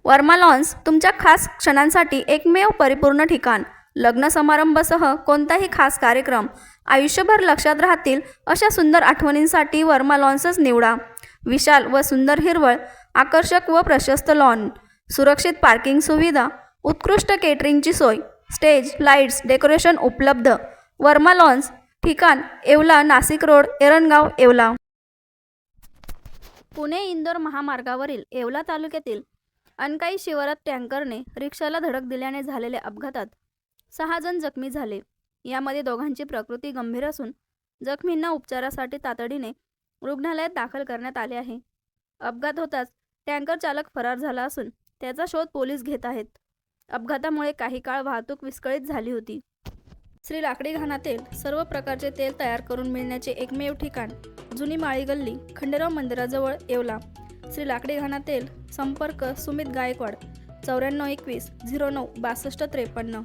Verma lawns तुमच्या खास क्षणांसाठी एकमेव परिपूर्ण ठिकाण. लग्न समारंभासह कोणताही खास कार्यक्रम, आयुष्यभर लक्षात राहतील अशा सुंदर आठवणींसाठी वर्मा लॉन्सच निवडा. विशाल व सुंदर हिरवळ, आकर्षक व प्रशस्त लॉन, सुरक्षित पार्किंग सुविधा, उत्कृष्ट केटरिंगची सोय, स्टेज, लाईट्स, डेकोरेशन उपलब्ध. वर्मा लॉन्स, ठिकाण येवला, नाशिक रोड, एरणगाव, येवला. पुणे-इंदोर महामार्गावरील येवला तालुक्यातील अनकाई शिवारात टँकरने रिक्षाला धडक दिल्याने झालेल्या अपघातात 6 जण जखमी झाले. यामध्ये दोघांची प्रकृती गंभीर असून जखमींना उपचारासाठी तातडीने रुग्णालयात दाखल करण्यात आले आहे. अपघात होताच टँकर चालक फरार झाला असून त्याचा शोध पोलीस घेत आहेत. अपघातामुळे काही काळ वाहतूक विस्कळीत झाली होती. श्री लाकडी घाणातेल सर्व प्रकारचे तेल तयार करून मिळण्याचे एकमेव ठिकाण, जुनी माळी गल्ली, खंडेराव मंदिराजवळ, येवला. श्री लाकडी घाणातेल. संपर्क सुमित गायकवाड 9421 09 6253.